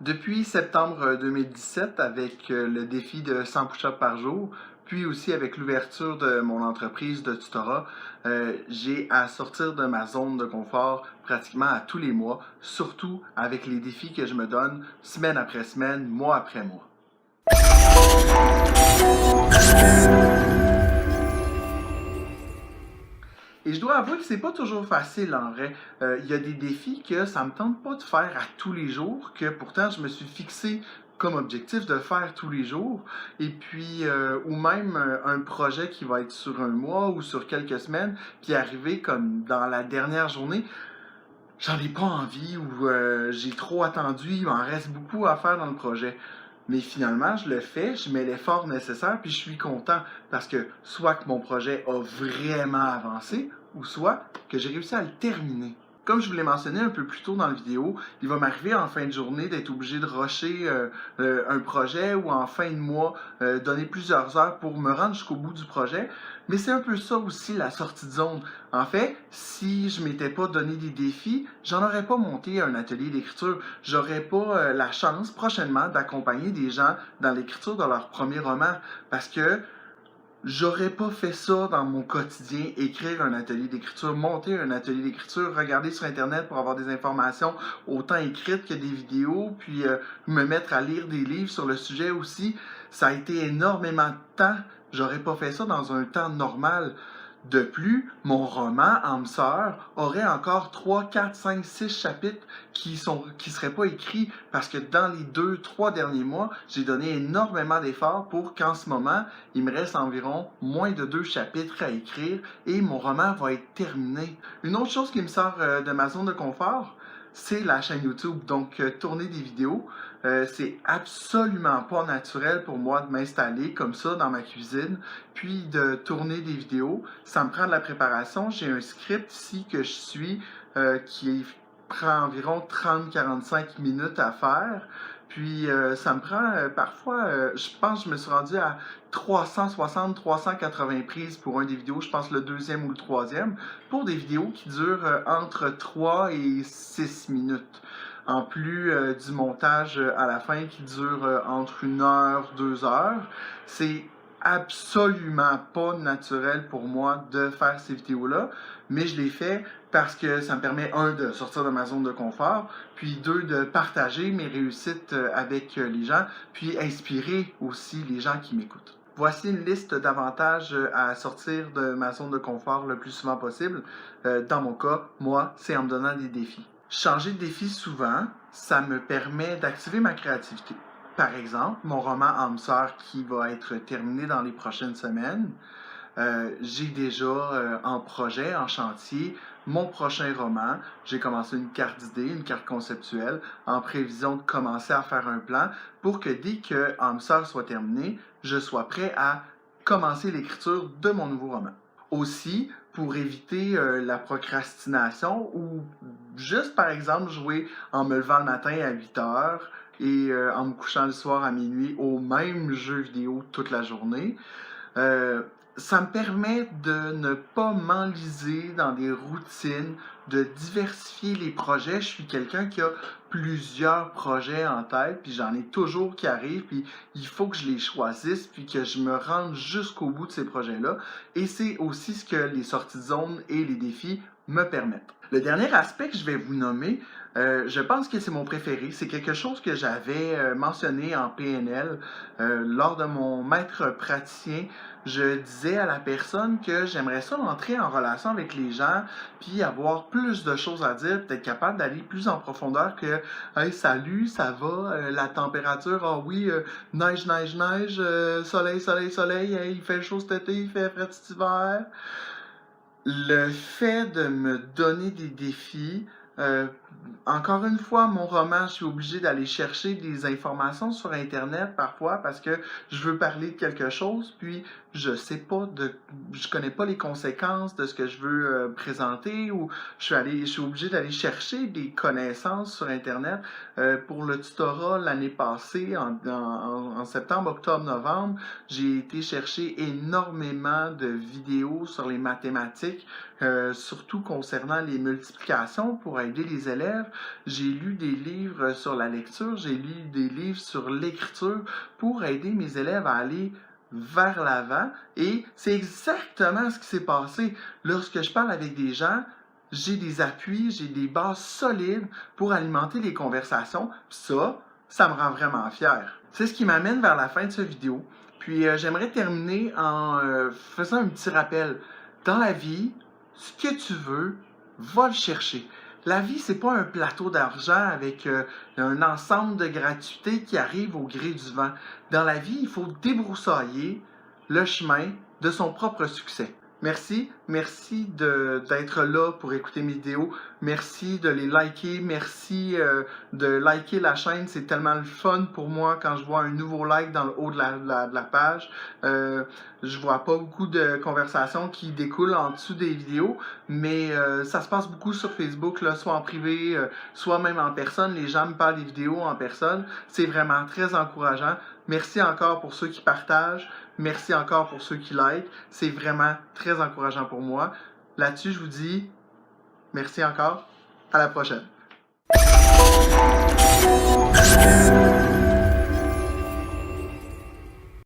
Depuis septembre 2017, avec le défi de 100 push-ups par jour, puis aussi avec l'ouverture de mon entreprise de tutorat, j'ai à sortir de ma zone de confort pratiquement à tous les mois, surtout avec les défis que je me donne semaine après semaine, mois après mois. Et je dois avouer que c'est pas toujours facile en vrai. Il y a des défis que ça me tente pas de faire à tous les jours, que pourtant je me suis fixé comme objectif de faire tous les jours. Et puis, ou même un projet qui va être sur un mois ou sur quelques semaines, puis arriver comme dans la dernière journée, j'en ai pas envie ou j'ai trop attendu, il m'en reste beaucoup à faire dans le projet. Mais finalement, je le fais, je mets l'effort nécessaire, puis je suis content parce que soit que mon projet a vraiment avancé, ou soit que j'ai réussi à le terminer. Comme je vous l'ai mentionné un peu plus tôt dans la vidéo, il va m'arriver en fin de journée d'être obligé de rusher un projet ou en fin de mois donner plusieurs heures pour me rendre jusqu'au bout du projet. Mais c'est un peu ça aussi la sortie de zone. En fait, si je m'étais pas donné des défis, j'en aurais pas monté un atelier d'écriture. J'aurais pas la chance prochainement d'accompagner des gens dans l'écriture de leur premier roman parce que j'aurais pas fait ça dans mon quotidien, écrire un atelier d'écriture, monter un atelier d'écriture, regarder sur Internet pour avoir des informations autant écrites que des vidéos, puis me mettre à lire des livres sur le sujet aussi. Ça a été énormément de temps. J'aurais pas fait ça dans un temps normal. De plus, mon roman, Âme sœur, aurait encore 3, 4, 5, 6 chapitres qui seraient pas écrits parce que dans les 2, 3 derniers mois, j'ai donné énormément d'efforts pour qu'en ce moment, il me reste environ moins de 2 chapitres à écrire et mon roman va être terminé. Une autre chose qui me sort de ma zone de confort, c'est la chaîne YouTube. Donc, tourner des vidéos, c'est absolument pas naturel pour moi de m'installer comme ça dans ma cuisine, puis de tourner des vidéos. Ça me prend de la préparation. J'ai un script ici que je suis qui prend environ 30-45 minutes à faire. Puis ça me prend parfois, je pense que je me suis rendu à 360-380 prises pour un des vidéos, je pense le deuxième ou le troisième, pour des vidéos qui durent entre 3 et 6 minutes. En plus du montage à la fin qui dure entre 1 heure, 2 heures. C'est absolument pas naturel pour moi de faire ces vidéos-là, mais je les fais parce que ça me permet, un, de sortir de ma zone de confort, puis deux, de partager mes réussites avec les gens, puis inspirer aussi les gens qui m'écoutent. Voici une liste d'avantages à sortir de ma zone de confort le plus souvent possible. Dans mon cas, moi, c'est en me donnant des défis. Changer de défi souvent, ça me permet d'activer ma créativité. Par exemple, mon roman Âme sœur qui va être terminé dans les prochaines semaines, j'ai déjà en projet, en chantier, mon prochain roman. J'ai commencé une carte d'idée, une carte conceptuelle, en prévision de commencer à faire un plan pour que dès que Âme sœur soit terminé, je sois prêt à commencer l'écriture de mon nouveau roman. Aussi, pour éviter la procrastination ou juste, par exemple, jouer en me levant le matin à 8 heures et en me couchant le soir à minuit au même jeu vidéo toute la journée. Ça me permet de ne pas m'enliser dans des routines, de diversifier les projets. Je suis quelqu'un qui a plusieurs projets en tête, puis j'en ai toujours qui arrivent, puis il faut que je les choisisse, puis que je me rende jusqu'au bout de ces projets-là. Et c'est aussi ce que les sorties de zone et les défis me permettent. Le dernier aspect que je vais vous nommer, je pense que c'est mon préféré. C'est quelque chose que j'avais mentionné en PNL lors de mon maître praticien. Je disais à la personne que j'aimerais ça entrer en relation avec les gens, puis avoir plus de choses à dire, peut-être capable d'aller plus en profondeur que hey, salut, ça va, la température, ah oui, neige, neige, neige, soleil, soleil, soleil, hey, il fait chaud cet été, il fait frais cet hiver. Le fait de me donner des défis, encore une fois, mon roman, je suis obligé d'aller chercher des informations sur Internet parfois parce que je veux parler de quelque chose, puis je connais pas les conséquences de ce que je veux présenter ou je suis obligé d'aller chercher des connaissances sur Internet. Pour le tutorat l'année passée, en septembre, octobre, novembre, j'ai été chercher énormément de vidéos sur les mathématiques, surtout concernant les multiplications pour aider les élèves élèves, j'ai lu des livres sur la lecture, j'ai lu des livres sur l'écriture pour aider mes élèves à aller vers l'avant. Et c'est exactement ce qui s'est passé. Lorsque je parle avec des gens, j'ai des appuis, j'ai des bases solides pour alimenter les conversations. Puis ça me rend vraiment fier. C'est ce qui m'amène vers la fin de cette vidéo. Puis j'aimerais terminer en faisant un petit rappel. Dans la vie, ce que tu veux, va le chercher. La vie, c'est pas un plateau d'argent avec un ensemble de gratuités qui arrive au gré du vent. Dans la vie, il faut débroussailler le chemin de son propre succès. Merci d'être là pour écouter mes vidéos. Merci de les liker. Merci de liker la chaîne. C'est tellement le fun pour moi quand je vois un nouveau like dans le haut de la page. Je vois pas beaucoup de conversations qui découlent en dessous des vidéos, mais ça se passe beaucoup sur Facebook, là, soit en privé, soit même en personne. Les gens me parlent des vidéos en personne. C'est vraiment très encourageant. Merci encore pour ceux qui partagent. Merci encore pour ceux qui like. C'est vraiment très encourageant pour moi. Là-dessus, je vous dis merci encore. À la prochaine.